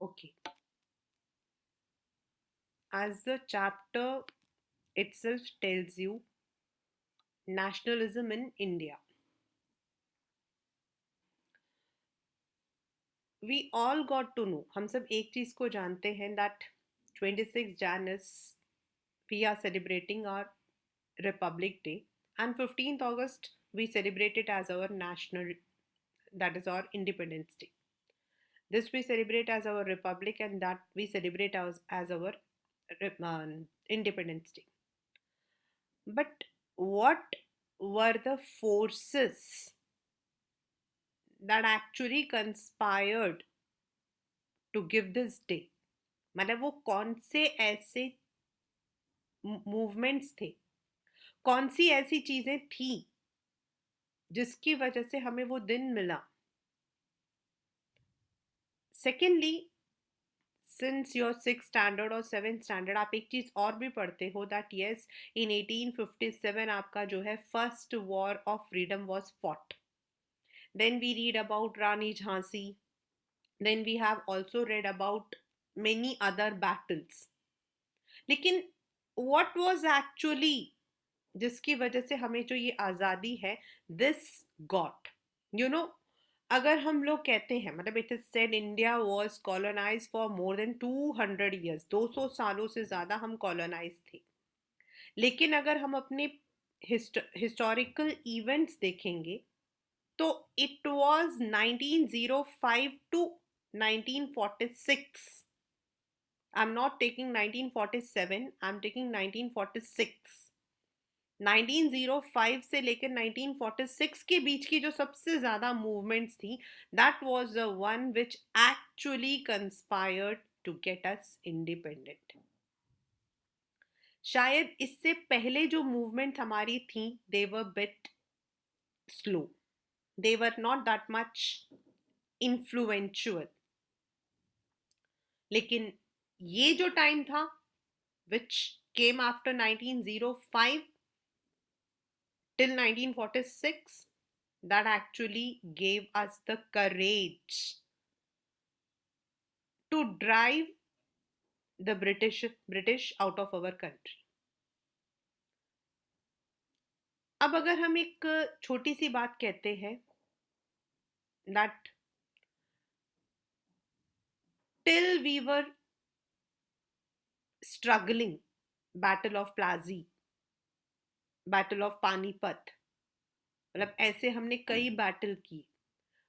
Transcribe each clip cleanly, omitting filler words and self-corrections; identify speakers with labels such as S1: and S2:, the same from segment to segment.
S1: Okay. As the chapter itself tells you, nationalism in India. We all got to know, हम सब एक चीज को जानते हैं that 26 Jan is we are celebrating our Republic Day, and 15th August we celebrate it as our national, that is our Independence Day. This we celebrate as our Republic, and that we celebrate as our Independence Day. But what were the forces that actually conspired to give this day? मतलब वो कौन से ऐसे movements थे, कौन सी ऐसी चीजें थी जिसकी वजह से हमें वो दिन मिला? Secondly, since your 6th standard और 7th स्टैंडर्ड, आप एक चीज और भी पढ़ते हो दैट यस, इन 1857 आपका जो है first war of freedom was fought. Then we read about Rani Jhansi. Then we have also read about many other battles. लेकिन व्हाट वाज एक्चुअली जिसकी वजह से हमें जो ये आज़ादी है, दिस गॉट, यू नो, अगर हम लोग कहते हैं, मतलब it is said India was colonize for more than 200 years, 200 सालों से ज़्यादा हम कॉलोनाइज थे. लेकिन अगर हम अपने हिस्टोरिकल इवेंट्स देखेंगे तो it was 1905 to 1946. I'm not taking 1947, I'm taking 1946. 1905 से लेकर 1946 के बीच की जो सबसे ज्यादा मूवमेंट्स थी, that was the one which actually conspired to get us independent. शायद इससे पहले जो मूवमेंट हमारी थी, they were bit slow, they were not that much influential. लेकिन ये जो टाइम था which came after 1905 till 1946, that actually gave us the courage to drive the British out of our country. अब अगर हम एक छोटी सी बात कहते हैं that till we were struggling, battle of Plassey, battle of Panipat, मतलब ऐसे हमने कई बैटल की,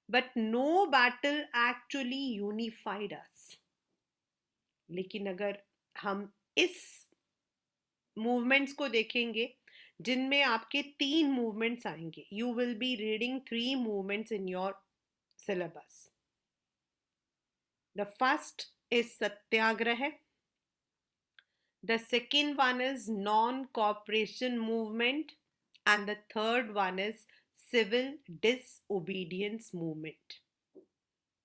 S1: but no battle actually unified us. लेकिन अगर हम इस मूवमेंट्स को देखेंगे जिनमें आपके 3 मूवमेंट्स आएंगे, you will be reading 3 movements in your syllabus. The first is Satyagraha, the second one is non cooperation movement, and the third one is civil disobedience movement.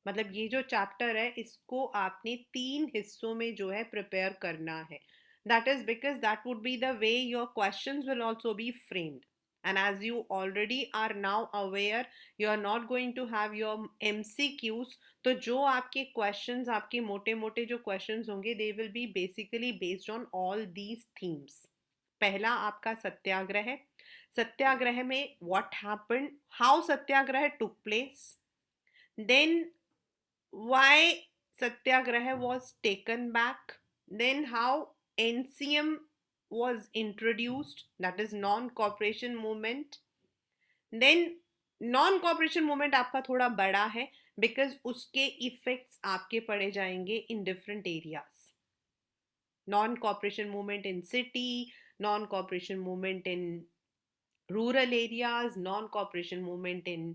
S1: मतलब ये जो चैप्टर है इसको आपने 3 हिस्सों में जो है प्रिपेयर करना है. That is because that would be the way your questions will also be framed. And as you already are now aware, you are not going to have your MCQs. तो जो आपके questions, आपके मोटे मोटे जो questions होंगे, they will be basically based on all these themes. पहला आपका सत्याग्रह. सत्याग्रह में what happened, how Satyagraha took place, then why satyagraha was taken back, then how NCM was introduced, that is non-cooperation movement. then non-cooperation movement आपका थोड़ा बड़ा है because उसके effects आपके पड़े जाएंगे in different areas. Non-cooperation movement in city, non-cooperation movement in rural areas, non-cooperation movement in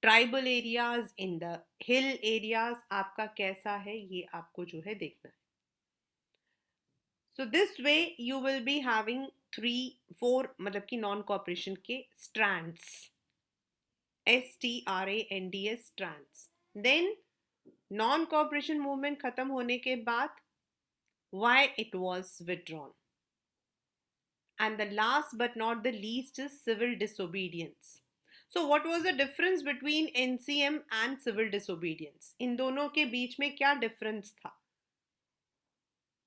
S1: tribal areas, in the hill areas आपका कैसा है ये आपको जो है देखना है. So this way you will be having 3-4 मतलब कि नॉन कॉपरेशन के strands, STRANDS strands. Then non cooperation movement खत्म होने के बाद why it was withdrawn, and the last but not the least is civil disobedience. So what was the difference between NCM and civil disobedience? इन दोनों के बीच में क्या difference था?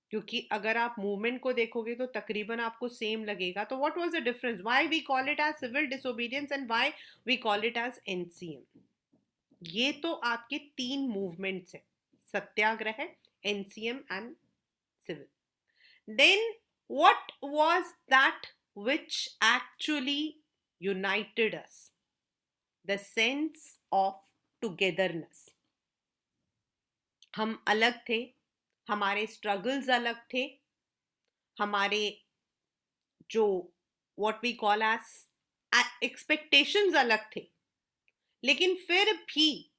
S1: क्योंकि अगर आप मूवमेंट को देखोगे तो तकरीबन आपको सेम लगेगा. तो what was the difference? Why we call it as civil disobedience and why we call it as NCM? ये तो आपके तीन मूवमेंट्स हैं, satyagraha, NCM and civil. Then what was that which actually united us? The sense of togetherness. हम अलग थे, हमारे struggles अलग थे, हमारे जो what we call as expectations अलग थे, लेकिन फिर भी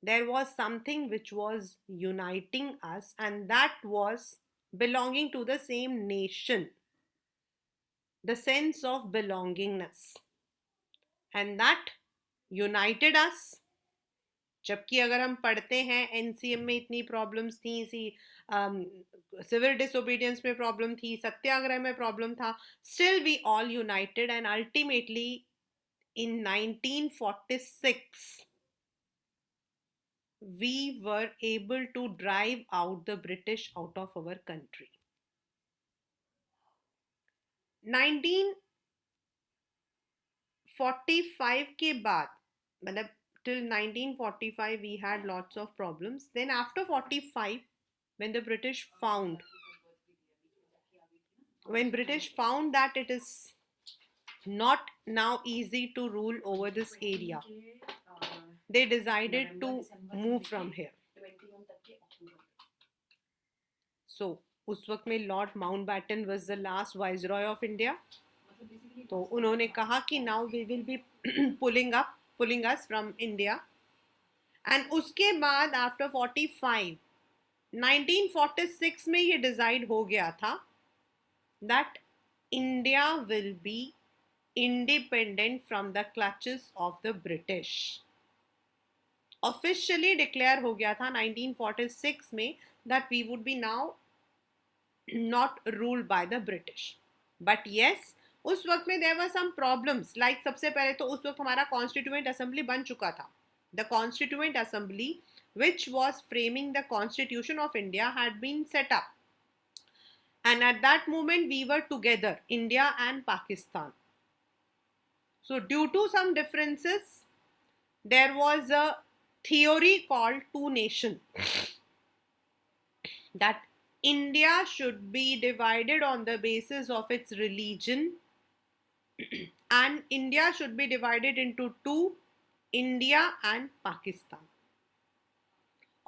S1: there was something which was uniting us, and that was belonging to the same nation, the sense of belongingness, and that united us. जबकि अगर हम पढ़ते हैं एनसीएम में इतनी प्रॉब्लम्स थी, सिविल डिसोबीडियंस में प्रॉब्लम थी, सत्याग्रह में प्रॉब्लम था, still we all united and ultimately in 1946 we were able to drive out the British out of our country. 1945 के बाद, मतलब till 1945 we had lots of problems. Then after 45, when the British found that it is not now easy to rule over this area, they decided to move from here. So उस वक्त में Lord Mountbatten was the last viceroy of India. तो उन्होंने कहा कि now we will be pulling us from India. And उसके बाद after 45, 1946 में ये डिसाइड हो गया था that India will be independent from the clutches of the British. Officially declare हो गया था 1946 में that we would be now not ruled by the British. But yes, उस वक्त में there were some problems. Like सबसे पहले तो उस वक्त हमारा Constituent Assembly बन चुका था. The Constituent Assembly, which was framing the Constitution of India, had been set up. And at that moment, we were together, India and Pakistan. So due to some differences, there was a theory called two nation, that India should be divided on the basis of its religion, and India should be divided into two, India and Pakistan.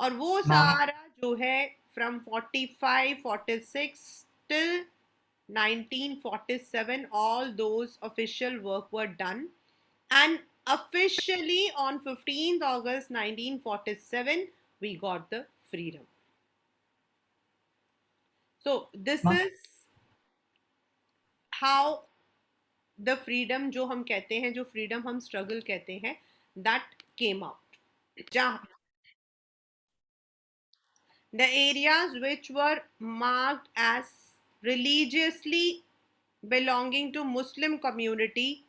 S1: और वो सारा जो है from 45, 46 till 1947, all those official work were done, and officially on 15th August 1947 we got the freedom. So this is how the freedom जो हम कहते हैं, जो freedom हम struggle कहते हैं, that came out. जहाँ the areas which were marked as religiously belonging to Muslim community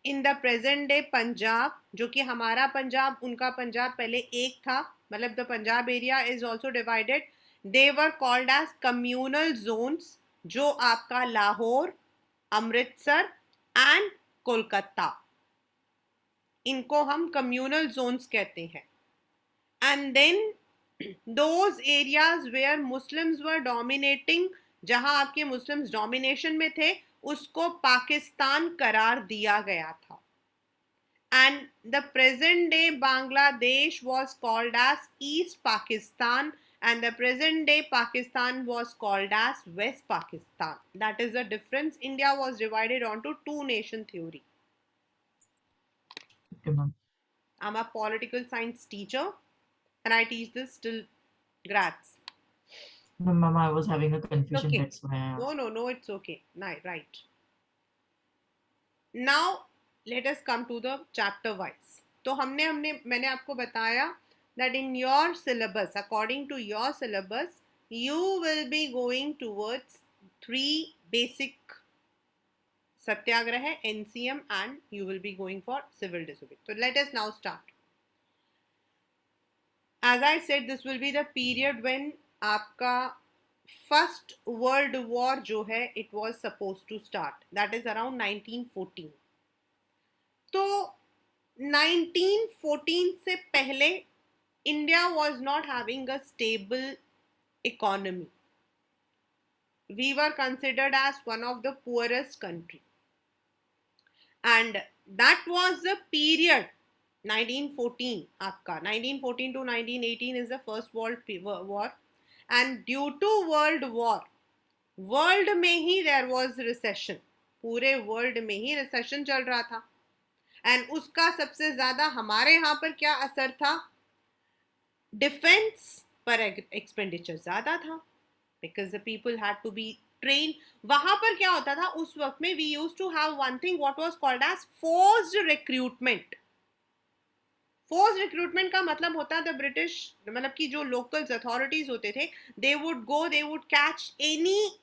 S1: in the present day Punjab, जो कि हमारा पंजाब उनका पंजाब पहले एक था, मतलब the Punjab area is also divided, they were called as communal zones, जो आपका लाहौर, अमृतसर एंड कोलकाता, इनको हम communal zones कहते हैं. And then those areas where Muslims were dominating, जहां आपके मुस्लिम्स डोमिनेशन में थे, उसको पाकिस्तान करार दिया गया था. And the present day Bangladesh was called as East Pakistan, and the present day Pakistan was called as West Pakistan. That is the difference. India was divided onto two nation theory.
S2: Okay, ma'am.
S1: I'm a political science teacher and I teach this till grads.
S2: No, ma'am, I was having a confusion.
S1: Okay.
S2: That's why.
S1: No, it's okay. Right. Now let us come to the chapter wise. तो मैंने आपको बताया that in your syllabus, according to your syllabus, you will be going towards three basic Satyagraha, NCM, and you will be going for civil disobedience. So let us now start. As I said, this will be the period when आपका first world war जो है it was supposed to start. That is around 1914. तो 1914 से पहले India was not having a stable economy. We were considered as one of the poorest country. And that was the period 1914 आपका 1914 to 1918 is the first world war. And due to world war, world में ही there was recession, पूरे world में ही recession चल रहा था. And उसका सबसे ज्यादा हमारे यहाँ पर क्या असर था? डिफेंस पर एक्सपेंडिचर ज्यादा था, because the people had to be train. वहां पर क्या होता था उस वक्त में? We used to have one thing what was called as forced recruitment. Force recruitment का मतलब होता है द ब्रिटिश, मतलब कि जो लोकल्स अथॉरिटीज होते थे, they would go, they would catch any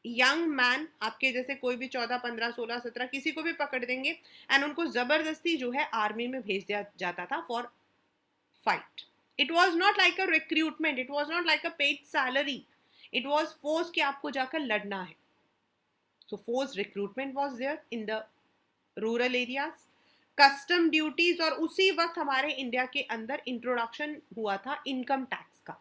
S1: young man, आपके जैसे कोई भी 14, 15, 16, 17 किसी को भी पकड़ देंगे एंड उनको जबरदस्ती जो है आर्मी में भेज दिया जाता था for fight. It was not like a recruitment, it was not like a paid salary, it was force कि आपको जाकर लड़ना है. So force recruitment was there in the rural areas. Custom duties, और उसी वक्त हमारे इंडिया के अंदर इंट्रोडक्शन हुआ था इनकम टैक्स का.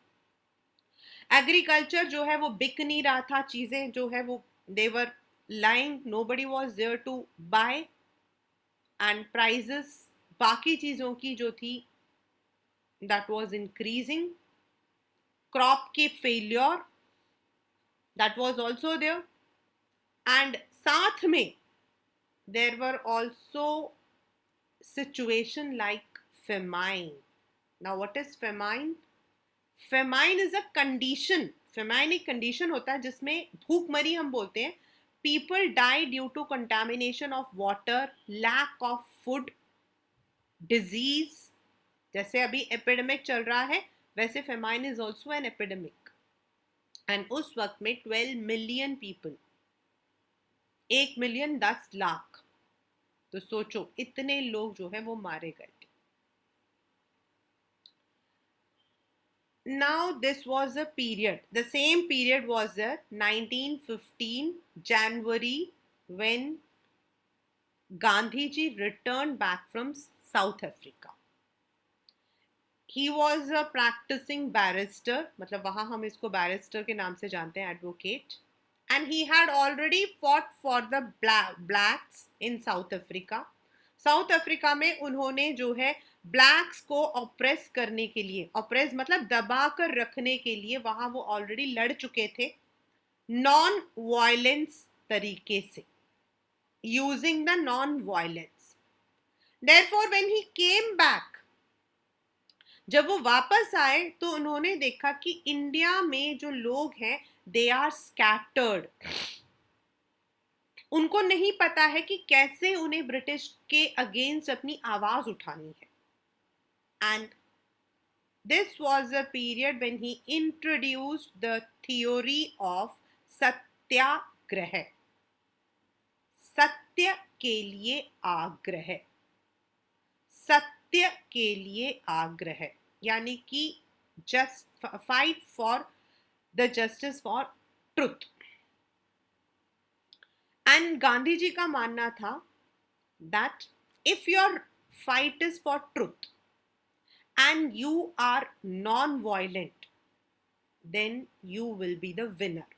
S1: एग्रीकल्चर जो है वो बिक नहीं रहा था, चीजें जो है वो they were lying, nobody was there to buy, and prices बाकी चीजों की जो थी दैट वाज इंक्रीजिंग. क्रॉप के failure that was also there, and साथ में there were also situation like famine. Now what is famine? Famine is a condition. Famine एक condition होता है जिसमें भूखमरी हम बोलते हैं. People die due to contamination of water, lack of food, disease. जैसे अभी epidemic चल रहा है, वैसे famine is also an epidemic. And उस वक्त में 12 million people, 1 million 10 लाख, तो सोचो इतने लोग जो है वो मारे गए थे. Now this was a period, the same period was the 1915 January when Gandhi ji returned back from South Africa. He was a practicing barrister, मतलब वहाँ हम इसको barrister के नाम से जानते हैं, advocate. And he had already fought for the blacks in South Africa. South Africa में उन्होंने जो है blacks को oppress करने के लिए, oppress मतलब दबा कर रखने के लिए, वहाँ वो already लड़ चुके थे non-violence तरीके से, using the non-violence. Therefore when he came back, जब वो वापस आए तो उन्होंने देखा कि इंडिया में जो लोग हैं दे आर स्कैटर्ड. उनको नहीं पता है कि कैसे उन्हें ब्रिटिश के अगेंस्ट अपनी आवाज उठानी है. And this was a period when he introduced the theory of satyagraha. सत्य के लिए आग्रह, सत्य के लिए आग्रह, यानी कि just fight for the justice for truth. And Gandhi ji का मानना था that if your fight is for truth and you are non violent, then you will be the winner.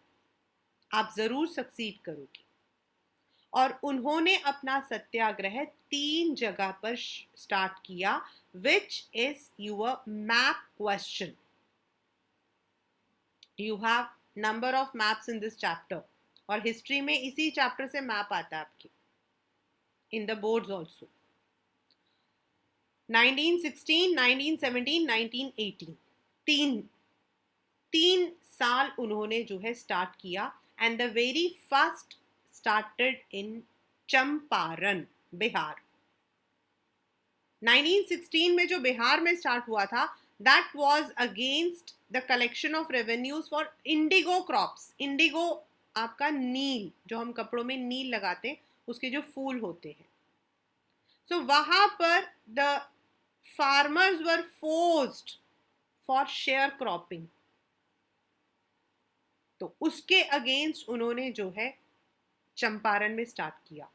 S1: आप जरूर सक्सीड करोगे. और उन्होंने अपना सत्याग्रह 3 जगह पर स्टार्ट किया, which is your map question. You have number of maps in this chapter, और हिस्ट्री में इसी चैप्टर से मैप आता है आपकी in the boards also. 1916, 1917, 1918, तीन साल उन्होंने जो है स्टार्ट किया. And the very first started in Champaran, Bihar. 1916 में जो बिहार में स्टार्ट हुआ था, that was against the collection of revenues for indigo crops. indigo आपका नील, जो हम कपड़ों में नील लगाते हैं, उसके जो फूल होते हैं. So वहां पर the farmers were forced for sharecropping. तो उसके अगेंस्ट उन्होंने जो है चंपारण में स्टार्ट किया.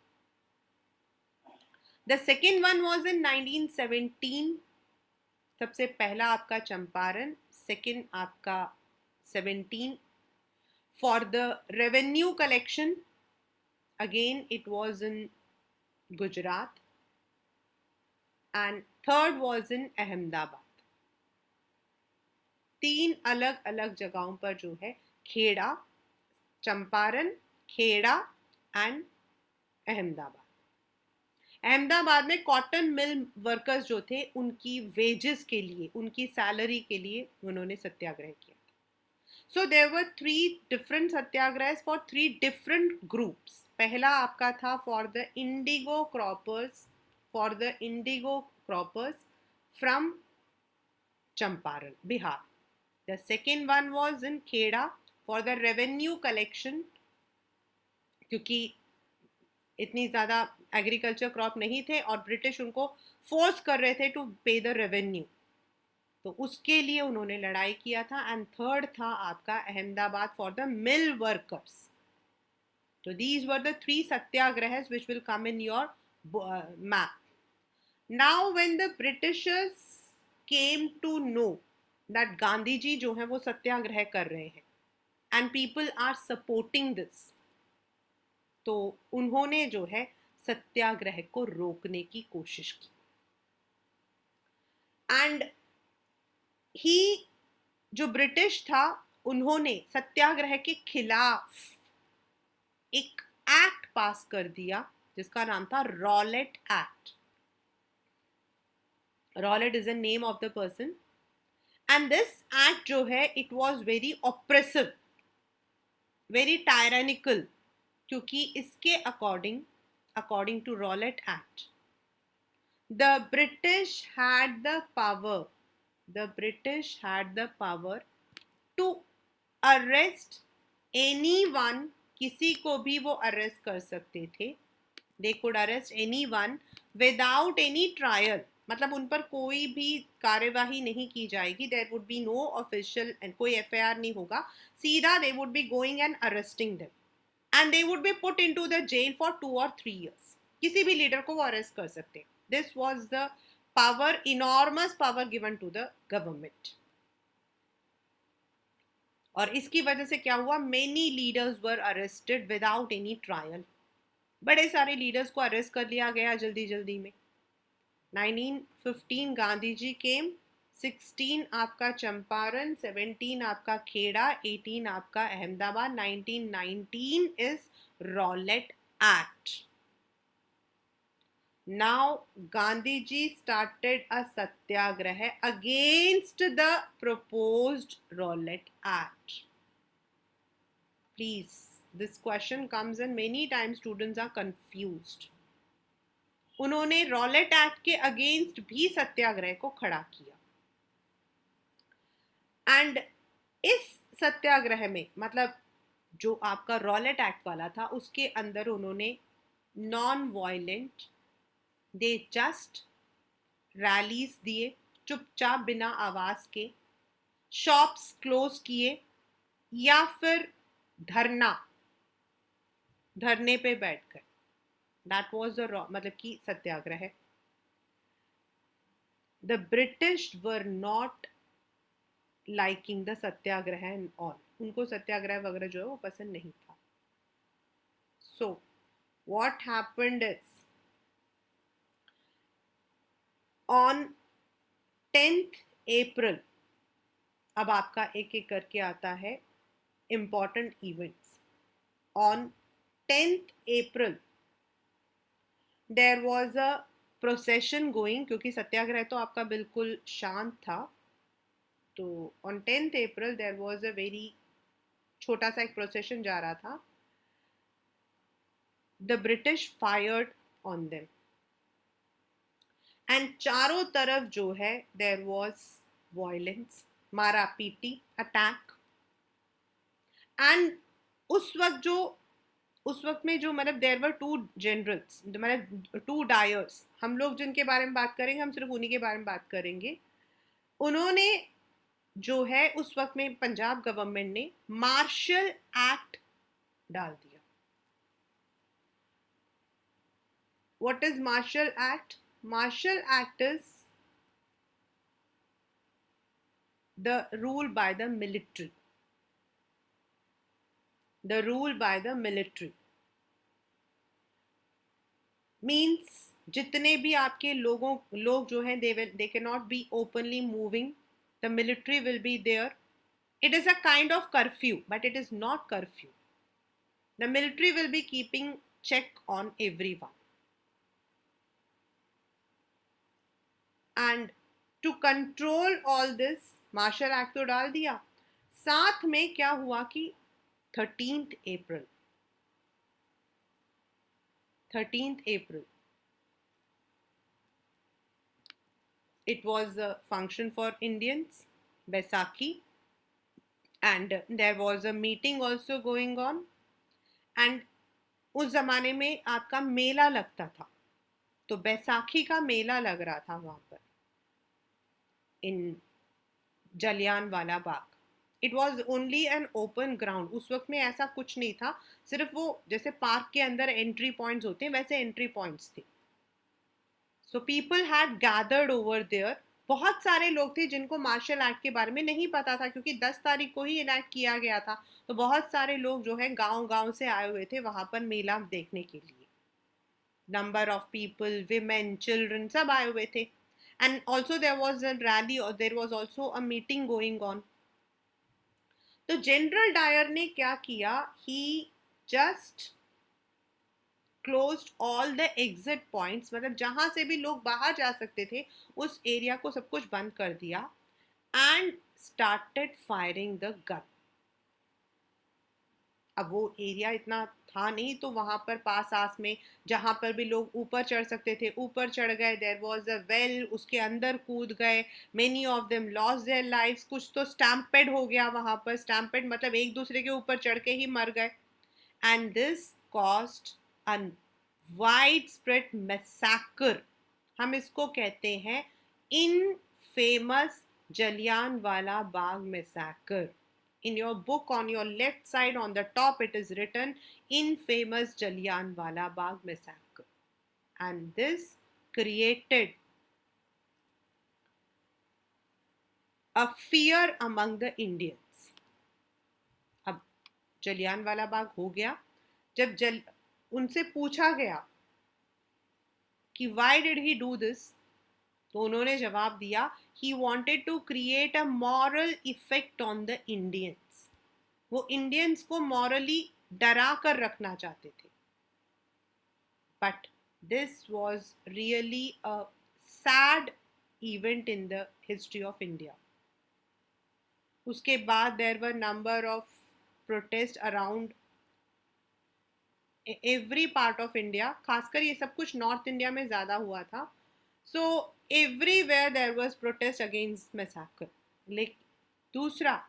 S1: द सेकेंड वन वॉज इन 1917. सबसे पहला आपका चंपारण, सेकेंड आपका 17. For the revenue collection, again it was in Gujarat. And third was in Ahmedabad. 3 अलग अलग जगहों पर जो है खेड़ा, चंपारण, खेड़ा एंड अहमदाबाद. अहमदाबाद में कॉटन मिल वर्कर्स जो थे उनकी वेजेस के लिए, उनकी सैलरी के लिए उन्होंने सत्याग्रह किया. So there were 3 different satyagraha for 3 different groups. पहला आपका था for the indigo croppers from Champaran, Bihar. The second one was in Kheda for the revenue collection, क्योंकि इतनी ज़्यादा एग्रीकल्चर क्रॉप नहीं थे और ब्रिटिश उनको फोर्स कर रहे थे टू पे द रेवेन्यू, तो उसके लिए उन्होंने लड़ाई किया था. एंड थर्ड था आपका Ahmedabad for the mill workers. तो these were the 3 satyagrahas which will come in your map. Now when the Britishers came to know that Gandhi ji जो है वो सत्याग्रह कर रहे हैं and people are supporting this, तो उन्होंने जो है सत्याग्रह को रोकने की कोशिश की. एंड ही जो ब्रिटिश था उन्होंने सत्याग्रह के खिलाफ एक एक्ट पास कर दिया जिसका नाम था Rowlatt act. Rowlatt is the name of the person. And this act जो है it was very oppressive, very tyrannical, क्योंकि इसके according to Rowlatt act the British had the power to arrest anyone. किसी को भी वो अरेस्ट कर सकते थे. They could arrest anyone without any trial. मतलब उन पर कोई भी कार्यवाही नहीं की जाएगी. There would be no official and कोई FIR नहीं होगा. सीधा they would be going and arresting them. And they would be put into the jail for 2 or 3 years. किसी भी लीडर को वो अरेस्ट कर सकते. This was the power, enormous power given to the government. और इसकी वजह से क्या हुआ? Many leaders were arrested without any trial. बड़े सारे लीडर्स को अरेस्ट कर लिया गया जल्दी जल्दी में. 1915 गांधी जी केम, 16 आपका चंपारण, 17 आपका खेड़ा, 18 आपका Ahmedabad, 1919 is Rowlatt Act. Now Gandhi ji started a satyagraha against the proposed Rowlatt Act. Please, this question comes and many times students are confused. उन्होंने रॉलेट एक्ट के अगेंस्ट भी सत्याग्रह को खड़ा किया. एंड इस सत्याग्रह में, मतलब जो आपका रॉलेट एक्ट वाला था, उसके अंदर उन्होंने non violent, they just rallies दिए चुपचाप बिना आवाज के, शॉप्स क्लोज किए, या फिर धरने पे बैठकर. दैट वाज द मतलब कि satyagraha. The British were not liking the satyagraha and all. उनको सत्याग्रह वगैरह जो है वो पसंद नहीं था. So what happened is on 10th April, अब आपका एक एक करके आता है important events. On 10th April there was a procession going, क्योंकि सत्याग्रह तो आपका बिल्कुल शांत था. तो on 10th April there was a very छोटा सा एक procession जा रहा था. The British fired on them. And चारों तरफ जो है देयर वॉज वायलेंस, मारा पीटी, अटैक. एंड उस वक्त जो उस वक्त में जो मतलब देयर वर टू जनरल्स, मतलब टू डायर्स, हम लोग जिनके बारे में बात करेंगे हम सिर्फ उन्हीं के बारे में बात करेंगे। उन्होंने जो है उस वक्त में पंजाब गवर्नमेंट ने मार्शल एक्ट डाल दिया। What is martial act? Martial act is the rule by the military, the rule by the military means जितने भी आपके लोग जो हैं they cannot be openly moving, the military will be there. It is a kind of curfew, but it is not curfew. The military will be keeping check on everyone, and to control all this martial act तो डाल दिया। साथ में क्या हुआ कि 13th April, it was a function for Indians, Baisakhi, and there was a meeting also going on, and उस ज़माने में आपका मेला लगता था, तो बैसाखी का मेला लग रहा था वहाँ पर in Jallianwala Bagh. It was only an open ground, उस वक्त में ऐसा कुछ नहीं था, सिर्फ वो जैसे पार्क के अंदर एंट्री पॉइंट्स होते हैं वैसे एंट्री पॉइंट्स थे। So people had gathered over there. बहुत सारे लोग थे जिनको मार्शल एक्ट के बारे में नहीं पता था, क्योंकि 10 तारीख को ही इनैक्ट किया गया था, तो बहुत सारे लोग जो है गांव-गांव से आए हुए थे वहां पर मेला देखने के लिए। Number of people, women, children, सब आए हुए थे। And also there was a rally और there was also a meeting going on. तो जनरल डायर ने क्या किया, he just closed all the exit points, मतलब जहां से भी लोग बाहर जा सकते थे उस एरिया को सब कुछ बंद कर दिया, and started firing the gun. अब वो एरिया इतना था नहीं, तो वहां पर पास आस में जहां पर भी लोग ऊपर चढ़ सकते थे ऊपर चढ़ गए। देयर वाज अ वेल, उसके अंदर कूद गए। Many of them lost their lives, कुछ तो स्टैम्पेड हो गया वहां पर। स्टैम्पेड मतलब एक दूसरे के ऊपर चढ़ के ही मर गए। And this caused a wide spread massacre. हम इसको कहते हैं in famous Jallianwala Bagh massacre. In your book, on your left side on the top, it is written infamous Jallianwala Bagh massacre, and this created a fear among the Indians. अब जलियांवाला बाग हो गया। जब उनसे पूछा गया कि why did he do this, तो उन्होंने जवाब दिया he wanted to create a moral effect on the Indians. वो इंडियंस को मॉरली डरा कर रखना चाहते थे। But this was really a sad event in the history of India. उसके बाद there were number of protest around every part of India, खासकर ये सब कुछ नॉर्थ इंडिया में ज़्यादा हुआ था। So everywhere there was protest against massacre. लेकिन दूसरा,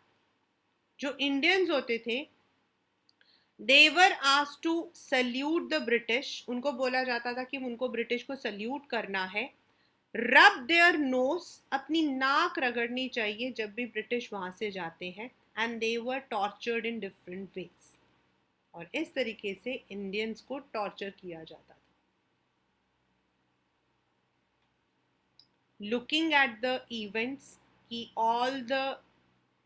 S1: जो इंडियंस होते थे they were asked to salute the British, उनको बोला जाता था कि उनको ब्रिटिश को सल्यूट करना है। रब देयर नोज, अपनी नाक रगड़नी चाहिए जब भी ब्रिटिश वहां से जाते हैं। And they were tortured in different ways, और इस तरीके से इंडियंस को टॉर्चर किया जाता था। लुकिंग एट द इवेंट्स कि all the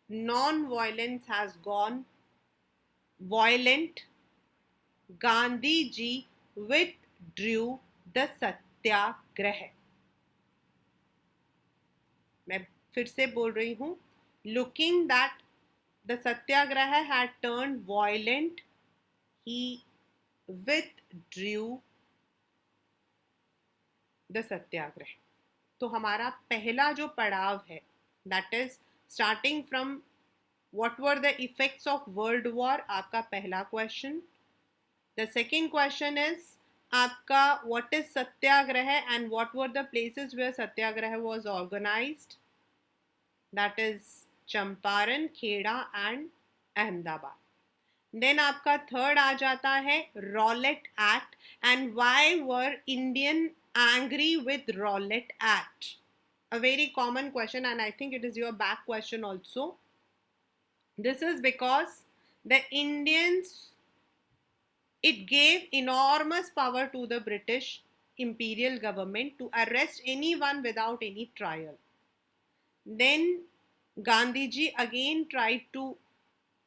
S1: non violence has gone violent, Gandhi ji withdrew the satyagraha. मैं फिर से बोल रही हूं, looking that the satyagraha had turned violent, he withdrew the satyagraha. तो हमारा पहला जो पड़ाव है, that is starting from what were the effects of world war, आपका पहला question. The second question is आपका what is satyagraha and what were the places where satyagraha was organized, that is Champaran, Kheda and Ahmedabad. Then आपका थर्ड आ जाता है Rowlatt act. And why were Indian angry with Rowlatt act? A very common question, and I think it is your back question also. This is because the Indians, it gave enormous power to the British imperial government to arrest anyone without any trial. Then Gandhiji again tried to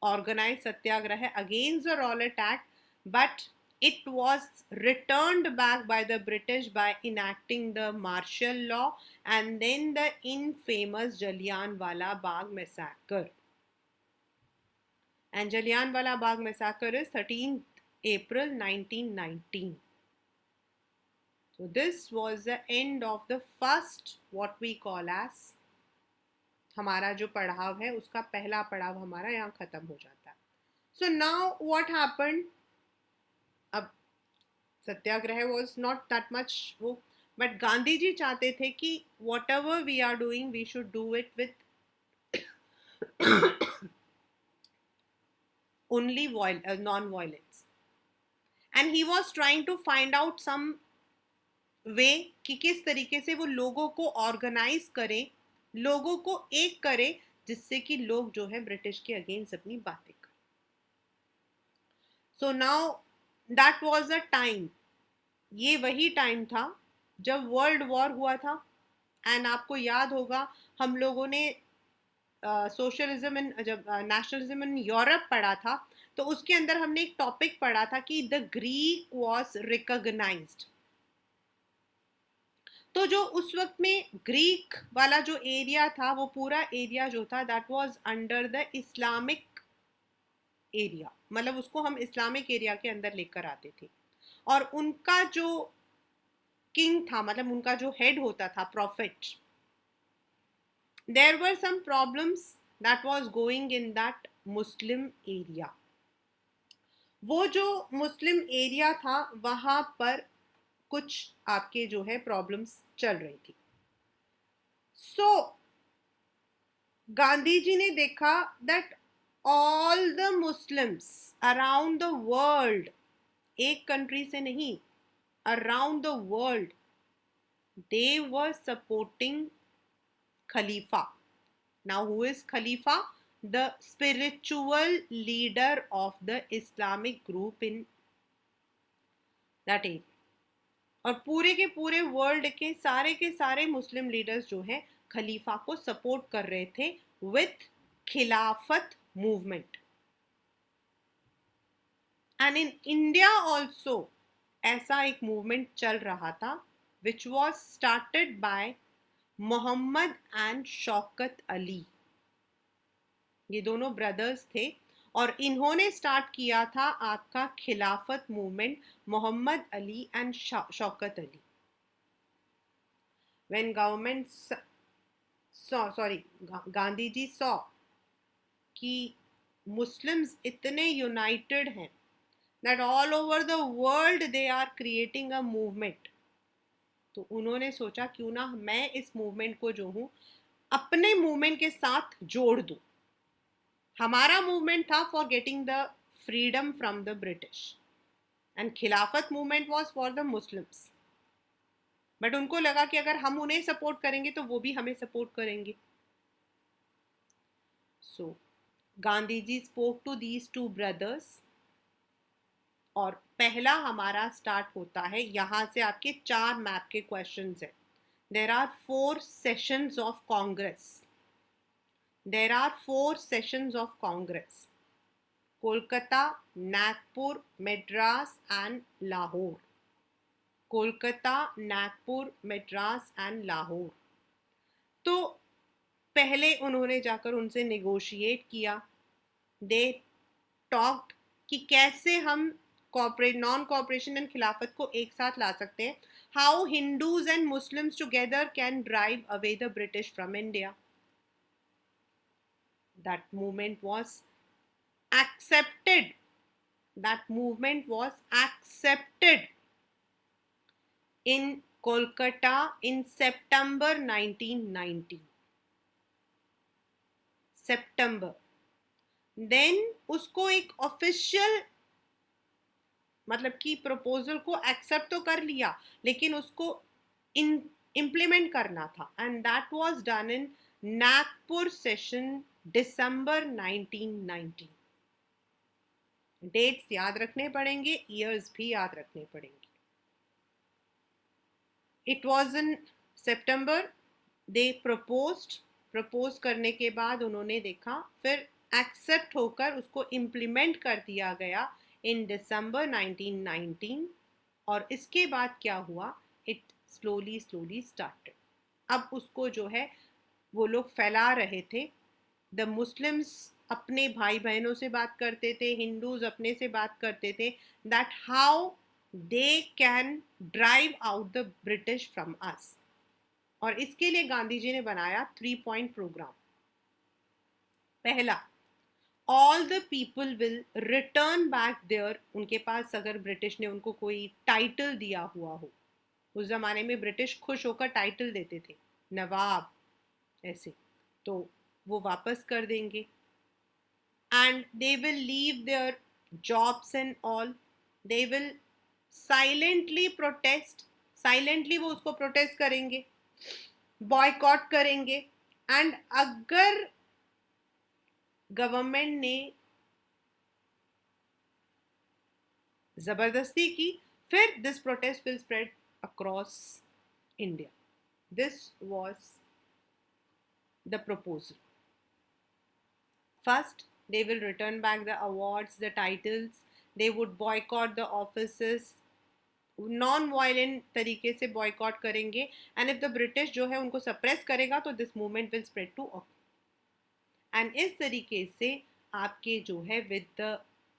S1: organize satyagraha against the Rowlatt Act, but it was returned back by the British by enacting the martial law and then the infamous Jallianwala Bagh massacre. And Jallianwala Bagh massacre is 13th April 1919. So this was the end of the first, what we call as, हमारा जो पड़ाव है उसका पहला पड़ाव हमारा यहाँ खत्म हो जाता है. So now what happened? अब satyagraha was not that much वो, बट गांधी जी चाहते थे कि whatever we are doing we should do it with only non-violence. And he was trying to find out some वे कि किस तरीके से वो लोगों को ऑर्गेनाइज करें, लोगों को एक करें, जिससे कि लोग जो है ब्रिटिश के अगेंस्ट अपनी बातें करें. So now that was a time, ये वही टाइम था जब वर्ल्ड वॉर हुआ था. एंड आपको याद होगा हम लोगों ने सोशलिज्म इन, जब नेशनलिज्म इन यूरोप पढ़ा था, तो उसके अंदर हमने एक टॉपिक पढ़ा था कि द ग्रीक वॉज रिकॉग्नाइज्ड. तो जो उस वक्त में ग्रीक वाला जो एरिया था, वो पूरा एरिया जो था that was under the Islamic area, मतलब उसको हम इस्लामिक एरिया के अंदर लेकर आते थे. और उनका जो किंग था, मतलब उनका जो हेड होता था, profit, there were some problems that was going in that Muslim area. वो जो मुस्लिम एरिया था वहां पर कुछ आपके जो है प्रॉब्लम्स चल रही थी. सो गांधी जी ने देखा that all the Muslims around the world, एक कंट्री से नहीं, around the world, they were supporting Khalifa. Now who is Khalifa? The spiritual leader of the Islamic group in that area. और पूरे के पूरे वर्ल्ड के सारे मुस्लिम लीडर्स जो हैं खलीफा को सपोर्ट कर रहे थे with Khilafat movement. And in India also ऐसा एक मूवमेंट चल रहा था which was started by Mohammad and Shaukat Ali. ये दोनों ब्रदर्स थे और इन्होंने स्टार्ट किया था आपका Khilafat movement, Mohammad Ali and Shaukat Ali. When government Gandhi ji saw कि मुस्लिम्स इतने यूनाइटेड हैं that all over the world they are creating a movement, तो उन्होंने सोचा क्यों ना मैं इस मूवमेंट को जो हूँ अपने मूवमेंट के साथ जोड़ दूं. हमारा मूवमेंट था for getting the freedom from the British and Khilafat movement was for the Muslims. But उनको लगा कि अगर हम उन्हें सपोर्ट करेंगे तो वो भी हमें सपोर्ट करेंगे. So Gandhi ji spoke to these two brothers. और पहला हमारा स्टार्ट होता है, यहां से आपके 4 मैप के क्वेश्चंस हैं. There are 4 sessions of Congress. There are 4 sessions of Congress: Kolkata, Nagpur, Madras and Lahore. Kolkata, Nagpur, Madras and Lahore. तो पहले उन्होंने जाकर उनसे नेगोशिएट किया. दे टॉक्ड कि कैसे हम नॉन कॉपरेशन एंड खिलाफत को एक साथ ला सकते हैं. How Hindus and Muslims together can drive away the British from India. That movement was accepted. That movement was accepted in Kolkata in September 1990. September. Then उसको एक ऑफिशियल, मतलब कि प्रपोजल को एक्सेप्ट तो कर लिया, लेकिन उसको इम्प्लीमेंट करना था, and that was done in Nagpur session December 1990। Dates याद रखने पड़ेंगे, ईयर्स भी याद रखने पड़ेंगे। It was in September, they propose करने के बाद उन्होंने देखा, फिर एक्सेप्ट होकर उसको इम्प्लीमेंट कर दिया गया इन दिसंबर 1919। और इसके बाद क्या हुआ, इट स्लोली स्लोली स्टार्टेड। अब उसको जो है वो लोग फैला रहे थे। द मुस्लिम्स अपने भाई बहनों से बात करते थे, हिंदूज अपने से बात करते थे, that how they can drive out the British from us. और इसके लिए गांधी जी ने बनाया 3 पॉइंट प्रोग्राम। पहला, all the people will return back there, उनके पास अगर ब्रिटिश ने उनको कोई टाइटल दिया हुआ हो, उस जमाने में ब्रिटिश खुश होकर टाइटल देते थे, नवाब ऐसे, तो वो वापस कर देंगे। And they will leave their jobs and all, they will silently protest, silently वो उसको प्रोटेस्ट करेंगे, बॉयकॉट करेंगे। एंड अगर गवर्नमेंट ने जबरदस्ती की, फिर this protest will spread across India. This was the proposal. First, they will return back the awards, the titles, they would boycott the offices, non violent तरीके से बॉयकॉट करेंगे, एंड इफ द ब्रिटिश जो है उनको suppress करेगा तो this movement will spread to all. And इस तरीके से आपके जो है with the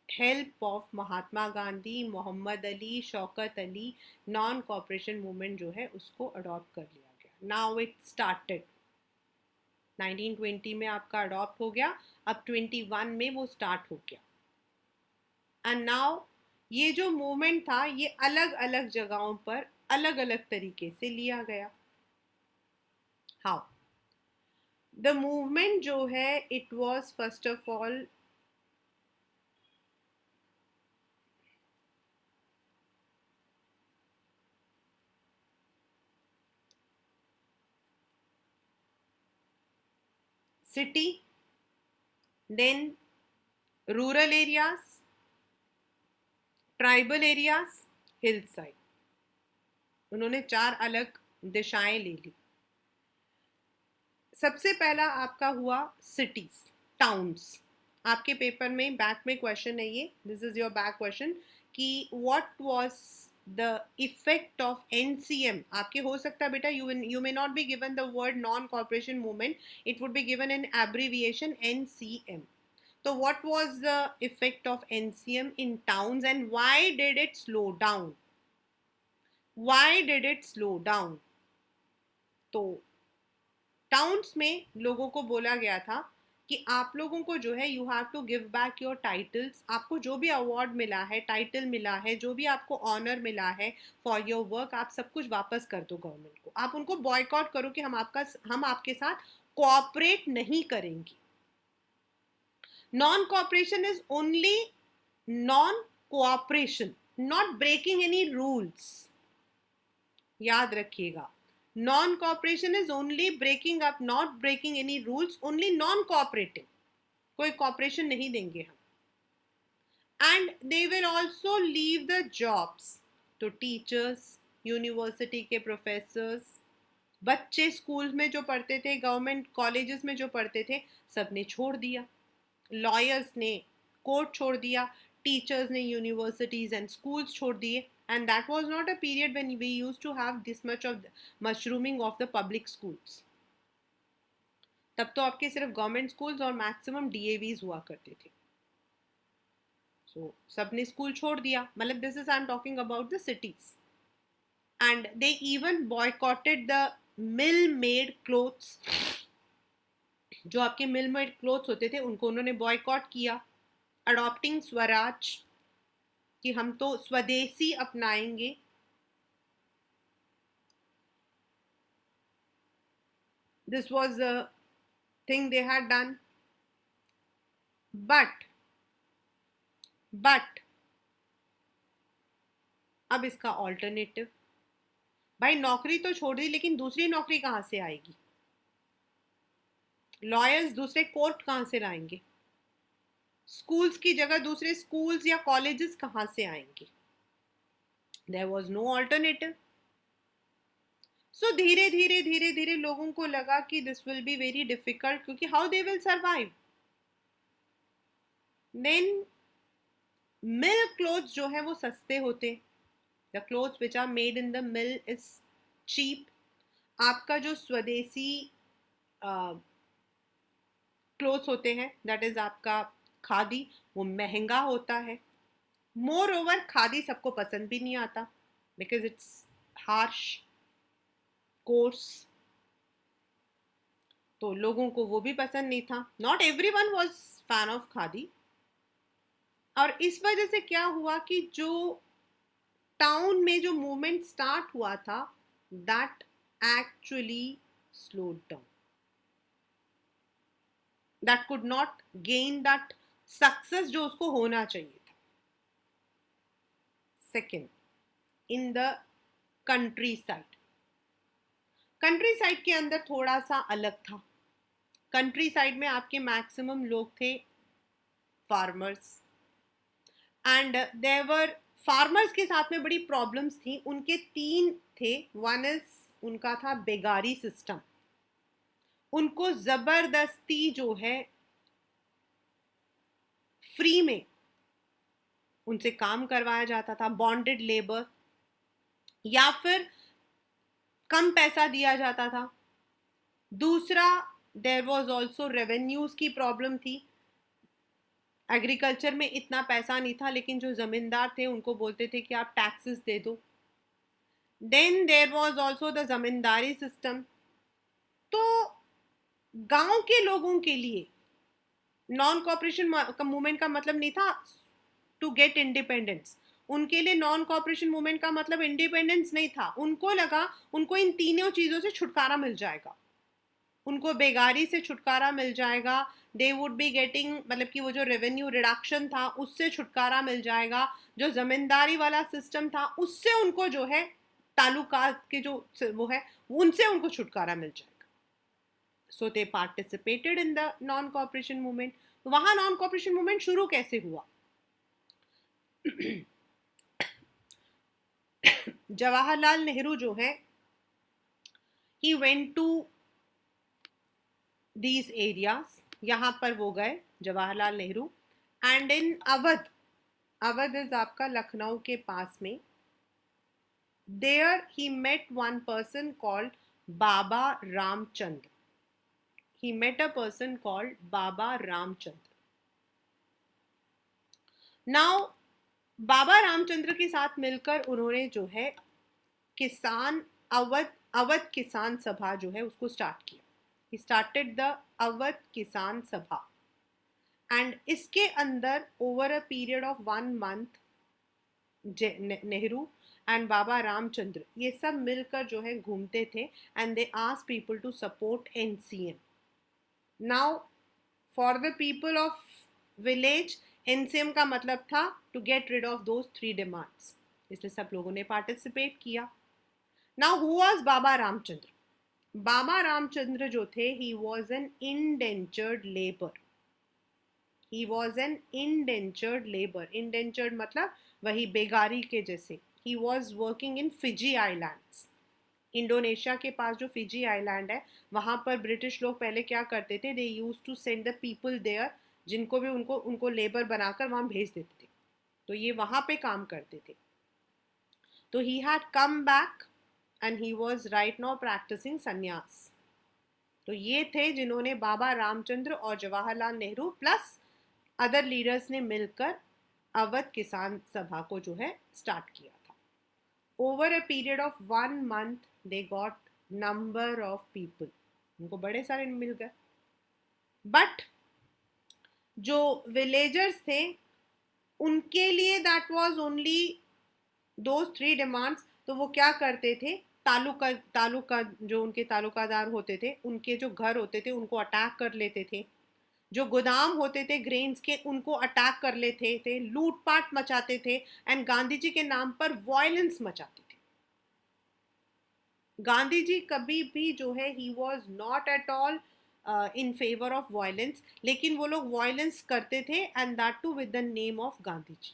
S1: help of Mahatma Gandhi, Mohammad Ali, Shaukat Ali, non cooperation movement जो है उसको अडॉप्ट कर लिया गया। नाउ इट स्टार्टेड 1920 में आपका अडॉप्ट हो गया, अब 21 में वो स्टार्ट हो गया। एंड नाउ ये जो मूवमेंट था ये अलग अलग जगहों पर अलग अलग तरीके से लिया गया। हाउ द मूवमेंट जो है, it was first of all city, then rural areas, tribal areas, hill side. उन्होंने 4 अलग दिशाएं ले ली। सबसे पहला आपका हुआ सिटीज, टाउन्स। आपके पेपर में बैक में क्वेश्चन है ये, this is your back question, कि what was the effect of NCM. आपके हो सकता है बेटा you may not be given the word non cooperation movement, it would be given in abbreviation NCM. तो what was the effect of NCM in towns and why did it slow down, why did it slow down. तो towns में लोगों को बोला गया था कि आप लोगों को जो है you have to give back your titles, आपको जो भी अवार्ड मिला है, टाइटल मिला है, जो भी आपको ऑनर मिला है फॉर योर वर्क, आप सब कुछ वापस कर दो गवर्नमेंट को। आप उनको बॉयकॉट करो कि हम आपके साथ कोऑपरेट नहीं करेंगे। Non cooperation is only non cooperation, not breaking any rules. याद रखिएगा, non cooperation is only breaking up, not breaking any rules, only non cooperating, कोई कॉपरेशन नहीं देंगे हम। And they will also leave the jobs, तो teachers, university के professors, बच्चे school में जो पढ़ते थे, गवर्नमेंट कॉलेजेस में जो पढ़ते थे, सब ने छोड़ दिया। लॉयर्स ने कोर्ट छोड़ दिया, टीचर्स ने यूनिवर्सिटीज एंड स्कूल्स छोड़ दिए। And that was not a period when we used to have this much of mushrooming of the public schools. तब तो आपके सिर्फ गवर्नमेंट स्कूल्स और मैक्सिमम डीएवीज हुआ करते थे। सो सबने स्कूल छोड़ दिया, मतलब this is I am talking about the cities. And they even boycotted the mill made clothes, जो आपके मिल मेड क्लोथ्स होते थे उनको उन्होंने बॉयकॉट किया। अडॉप्टिंग स्वराज, कि हम तो स्वदेशी अपनाएंगे। This was the thing they had done. But अब इसका ऑल्टरनेटिव, भाई नौकरी तो छोड़ दी, लेकिन दूसरी नौकरी कहाँ से आएगी? लॉयर्स दूसरे कोर्ट कहाँ से लाएंगे? स्कूल्स की जगह दूसरे स्कूल्स या कॉलेजेस कहाँ से आएंगे? There was no alternative. So धीरे धीरे धीरे धीरे लोगों को लगा कि this will be very difficult, क्योंकि how they will survive. Then mill clothes जो है वो सस्ते होते, the clothes which are made in the mill is cheap. आपका जो स्वदेशी क्लोथ्स होते हैं, दैट इज आपका खादी, वो महंगा होता है। मोर ओवर खादी सबको पसंद भी नहीं आता, बिकॉज इट्स हार्श, कोर्स, तो लोगों को वो भी पसंद नहीं था। Not every one was fan of khadi. और इस वजह से क्या हुआ कि जो टाउन में जो मूवमेंट स्टार्ट हुआ था, that actually slowed down, that could not gain that success जो उसको होना चाहिए था। Second, in the country side, country side के अंदर थोड़ा सा अलग था। कंट्री साइड में आपके मैक्सिमम लोग थे फार्मर्स, एंड देवर फार्मर्स के साथ में बड़ी प्रॉब्लम्स थी। उनके तीन थे। वन इज उनका था बेगारी सिस्टम, उनको जबरदस्ती जो है फ्री में उनसे काम करवाया जाता था, बॉन्डेड लेबर, या फिर कम पैसा दिया जाता था। दूसरा, देयर वॉज ऑल्सो रेवेन्यूज की प्रॉब्लम थी। एग्रीकल्चर में इतना पैसा नहीं था, लेकिन जो जमींदार थे उनको बोलते थे कि आप टैक्सेस दे दो। Then there was also the zamindari system. तो गांव के लोगों के लिए नॉन कॉपरेशन मूवमेंट का मतलब नहीं था टू गेट इंडिपेंडेंस। उनके लिए नॉन कॉपरेशन मूवमेंट का मतलब इंडिपेंडेंस नहीं था। उनको लगा उनको इन तीनों चीज़ों से छुटकारा मिल जाएगा, उनको बेगारी से छुटकारा मिल जाएगा, दे वुड बी गेटिंग, मतलब कि वो जो रेवेन्यू रिडक्शन था उससे छुटकारा मिल जाएगा, जो जमींदारी वाला सिस्टम था उससे उनको जो है तालुका के जो वो है उनसे उनको छुटकारा मिल जाएगा। So they participated in the non cooperation movement. वहां नॉन कॉपरेशन मूवमेंट शुरू कैसे हुआ? जवाहरलाल नेहरू जो है, he went to these areas, यहाँ पर वो गए Jawaharlal Nehru, and in Awadh, Awadh is आपका लखनऊ के पास में, there he met one person called Baba Ramchandra. he met a person called Baba Ramchandra. Now Baba Ramchandra के साथ मिलकर उन्होंने जो है किसान अवध किसान सभा जो है उसको स्टार्ट किया। He started the अवध किसान सभा, एंड इसके अंदर over a period of 1 month Nehru and Baba Ramchandra ये सब मिलकर जो है घूमते थे, and they asked people to support NCM. Now, for the people of village, NCM का मतलब था to get rid of those 3 demands, इसलिए सब लोगों ने पार्टिसिपेट किया। Now, who was बाबा रामचंद्र? बाबा रामचंद्र जो थे, he was an indentured labor. He was an indentured labor. Indentured मतलब वही बेगारी के जैसे। He was working in Fiji Islands. Indonesia के पास जो फिजी आइलैंड है, वहाँ पर ब्रिटिश लोग पहले क्या करते थे, they use to send the people there, जिनको भी उनको लेबर बनाकर वहाँ भेज देते थे, तो ये वहाँ पे काम करते थे। तो he had come back and he was right now practicing sannyas. तो ये थे जिन्होंने बाबा रामचंद्र और Jawaharlal Nehru plus other leaders ने मिलकर अवध किसान सभा को जो है स्टार्ट किया था। Over a period of 1 month, they got number of people. उनको बड़े सारे मिल गए। बट जो विलेजर्स थे उनके लिए that was only those 3 demands. तो वो क्या करते थे, तालुका जो उनके तालुकादार होते थे, उनके जो घर होते थे उनको अटैक कर लेते थे। जो गोदाम होते थे ग्रेन्स के उनको अटैक कर लेते थे, लूटपाट मचाते थे एंड गांधी जी के नाम पर वायलेंस मचाते थे। गांधी जी कभी भी जो है he was not at all in favour of violence, लेकिन वो लोग वायलेंस करते थे and that too with the name of Gandhi ji.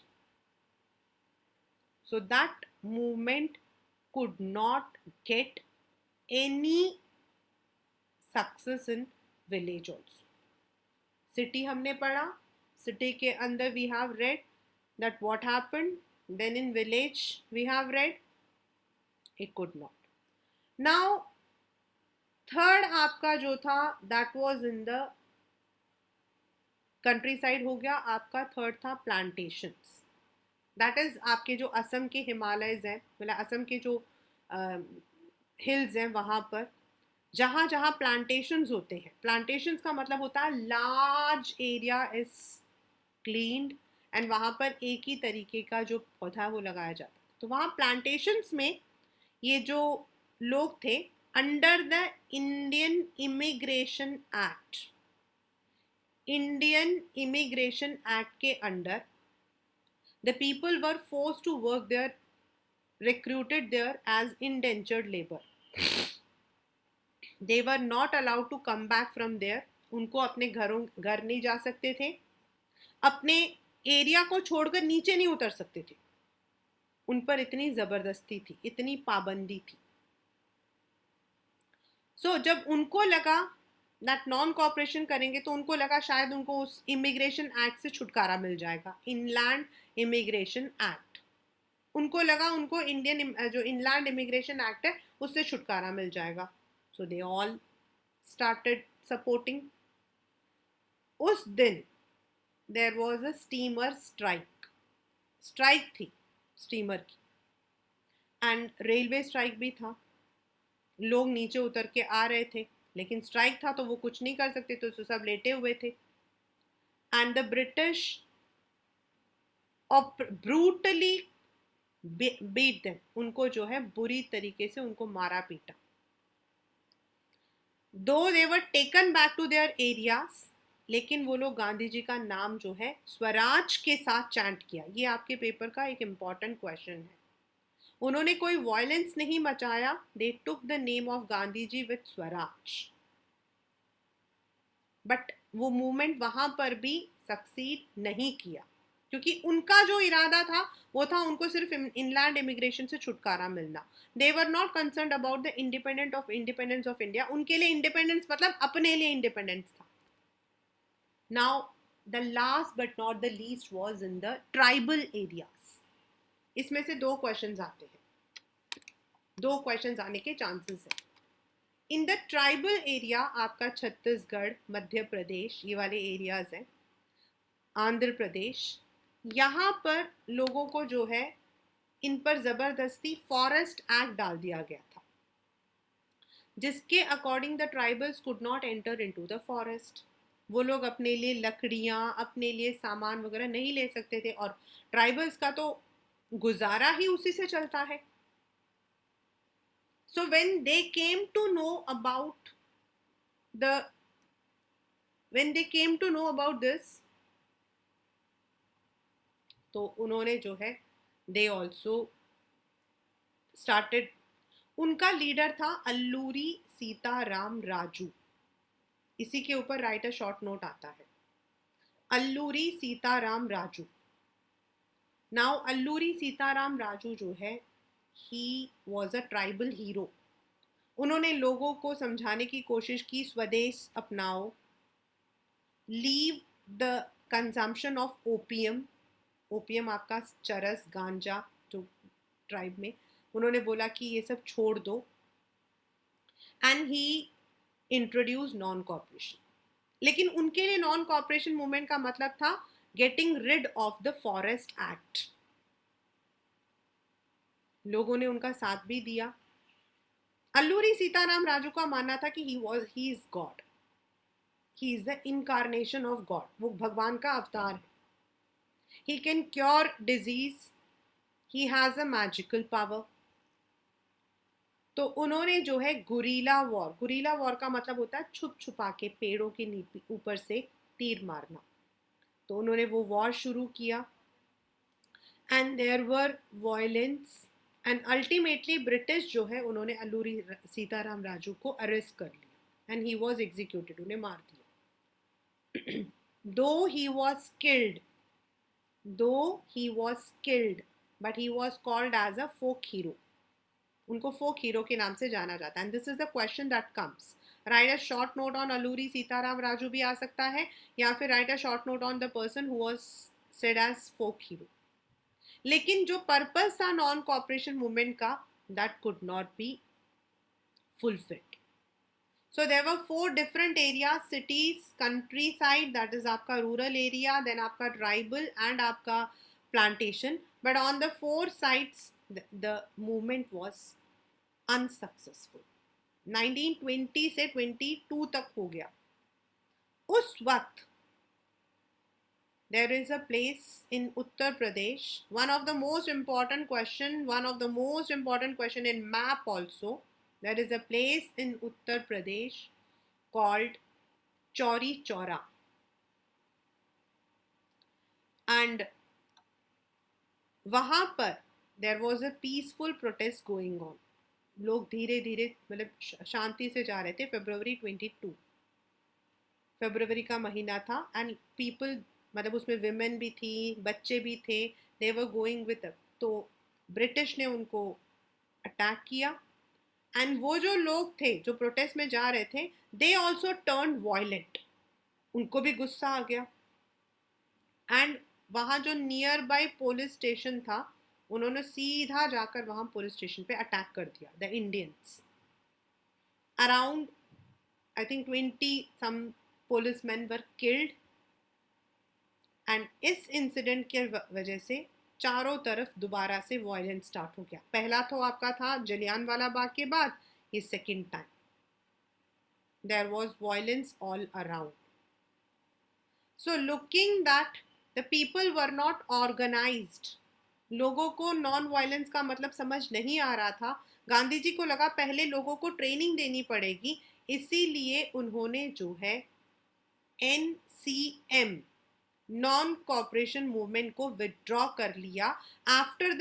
S1: So that movement could not get any success in village also. City हमने पढ़ा, सिटी के अंदर we have read that what happened, then in village we have read it could not. Now third आपका जो था that was in the country side हो गया। आपका थर्ड था प्लांटेशंस, दैट इज आपके जो असम के हिमालयज हैं, मतलब असम के जो हिल्स हैं वहाँ पर जहाँ जहाँ प्लांटेशंस होते हैं, प्लांटेशंस का मतलब होता है large area is cleaned and वहाँ पर एक ही तरीके का जो पौधा वो लगाया जाता है। तो वहाँ प्लांटेशंस में ये जो लोग थे under the Indian immigration act, Indian immigration act के under the people were forced to work there, recruited there as indentured labor. They were not allowed to come back from there. उनको अपने घर नहीं जा सकते थे, अपने एरिया को छोड़कर नीचे नहीं उतर सकते थे। उन पर इतनी जबरदस्ती थी, इतनी पाबंदी थी। सो जब उनको लगा दैट नॉन कॉपरेशन करेंगे तो उनको लगा शायद उनको उस इमिग्रेशन एक्ट से छुटकारा मिल जाएगा, इनलैंड इमिग्रेशन एक्ट। उनको लगा उनको इंडियन जो इनलैंड इमिग्रेशन एक्ट है उससे छुटकारा मिल जाएगा। So they all started supporting. उस दिन there was a steamer strike, strike थी स्टीमर की एंड रेलवे स्ट्राइक भी था। लोग नीचे उतर के आ रहे थे लेकिन स्ट्राइक था तो वो कुछ नहीं कर सकते, तो सब लेटे हुए थे and the British brutally beat them, उनको जो है बुरी तरीके से उनको मारा पीटा। Though they were taken back to their areas, लेकिन वो लोग गांधी जी का नाम जो है स्वराज के साथ चैंट किया। ये आपके पेपर का एक इंपॉर्टेंट क्वेश्चन है। उन्होंने कोई वायलेंस नहीं मचाया, they took the name of Gandhi ji with swaraj. But वो मूवमेंट वहां पर भी सक्सीड नहीं किया क्योंकि उनका जो इरादा था वो था उनको सिर्फ इनलैंड इमिग्रेशन से छुटकारा मिलना। They were not concerned about the independence of India. उनके लिए इंडिपेंडेंस मतलब अपने लिए इंडिपेंडेंस था। Now the last but not the least was in the tribal areas. इसमें से दो क्वेश्चंस आते हैं, दो क्वेश्चंस आने के चांसेस हैं। इन द ट्राइबल एरिया आपका छत्तीसगढ़, मध्य प्रदेश, ये वाले एरियाज हैं, आंध्र प्रदेश, यहाँ पर लोगों को जो है इन पर जबरदस्ती फॉरेस्ट एक्ट डाल दिया गया था जिसके according the tribals could not enter into the forest. वो लोग अपने लिए लकड़ियाँ, अपने लिए सामान वगैरह नहीं ले सकते थे और ट्राइबल्स का तो गुजारा ही उसी से चलता है। So when they came to know about this, तो उन्होंने जो है they also started, उनका लीडर था अल्लूरी सीताराम राजू। इसी के ऊपर राइट अ शॉर्ट नोट आता है, अल्लूरी सीताराम राजू। नाउ अल्लूरी सीताराम राजू जो है he was a tribal hero। उन्होंने लोगों को समझाने की कोशिश की स्वदेश अपनाओ, leave the consumption of opium. Opium आपका चरस, गांजा, जो ट्राइब में, उन्होंने बोला कि ये सब छोड़ दो and he introduce non cooperation. लेकिन उनके लिए नॉन कॉपरेशन मूवमेंट का मतलब था getting rid of the forest act. लोगों ने उनका साथ भी दिया। अल्लूरी सीताराम राजू का मानना था कि he is God, he is the incarnation of God, वो भगवान का अवतार है। He can cure disease, he has a magical power. तो उन्होंने जो है गुरीला वॉर का मतलब होता है छुप छुपा के पेड़ों के ऊपर से तीर मारना। तो उन्होंने वो वॉर शुरू किया and there were violence and ultimately British जो है उन्होंने अल्लूरी सीताराम राजू को अरेस्ट कर लिया एंड ही वॉज एग्जीक्यूटेड, उन्हें मार दिया। Though he was killed, but he was called as a folk hero. उनको फोक हीरो के नाम से जाना जाता है। And this is the question that comes, write a short note on Alluri Sitarama Raju भी आ सकता है, या फिर write a short note on the person who was said as folk hero. लेकिन जो पर्पस था नॉन कॉपरेशन मूवमेंट का, that could not be fulfilled. So there were 4 different areas: cities, countryside, that is आपका rural area, then आपका tribal and आपका plantation. But on the 4 sides, the movement was unsuccessful. 1920 से 22 तक हो गया। उस वक्त there is a place in Uttar Pradesh, one of the most important question in map also. There is a place in Uttar Pradesh called Chauri Chaura, and वहाँ पर there was a peaceful protest going on. लोग धीरे धीरे मतलब शांति से जा रहे थे। फरवरी का महीना था एंड पीपल मतलब उसमें विमेन भी थी, बच्चे भी थे, दे वर गोइंग विद। तो ब्रिटिश ने उनको अटैक किया एंड वो जो लोग थे जो प्रोटेस्ट में जा रहे थे, दे ऑल्सो टर्न वायलेंट, उनको भी गुस्सा आ गया एंड वहाँ जो नियर बाय पुलिस स्टेशन था, उन्होंने सीधा जाकर वहाँ पुलिस स्टेशन पे अटैक कर दिया। The Indians around I think 20 some policemen were killed and इस इंसिडेंट के वजह से चारों तरफ दोबारा से वायलेंस स्टार्ट हो गया। पहला तो आपका था जलियांवाला बाग के बाद, ये second time there was violence all around. So looking that the people were not organized, लोगों को नॉन वायलेंस का मतलब समझ नहीं आ रहा था। गांधी जी को लगा पहले लोगों को ट्रेनिंग देनी पड़ेगी, इसीलिए उन्होंने जो है NCM नॉन कॉपरेशन मूवमेंट को विदड्रॉ कर लिया after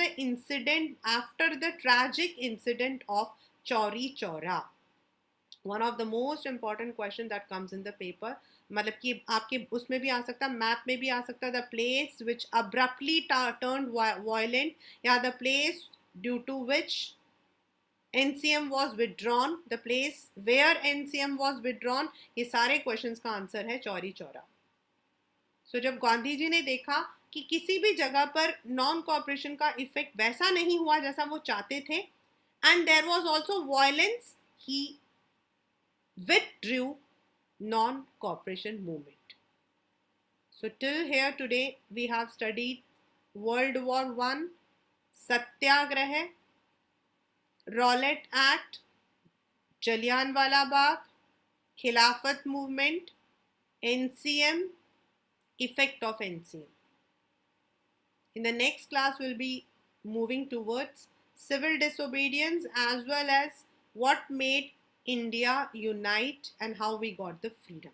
S1: the tragic incident of Chauri Chaura. One of the most important question that comes in the paper, मतलब कि आपके उसमें भी आ सकता है, मैप में भी आ सकता है, the place which abruptly turned violent या the place due to which NCM was withdrawn, the place where NCM was withdrawn, ये सारे क्वेश्चंस का आंसर है चौरी चौरा। सो जब गांधी जी ने देखा कि किसी भी जगह पर नॉन कॉपरेशन का इफेक्ट वैसा नहीं हुआ जैसा वो चाहते थे, and there was also violence, he withdrew non-cooperation movement. So till here today we have studied World War I, Satyagraha, Rowlatt Act, Jallianwala Bagh, Khilafat movement, NCM, effect of NCM. In the next class we'll be moving towards civil disobedience as well as what made India unite and how we got the freedom.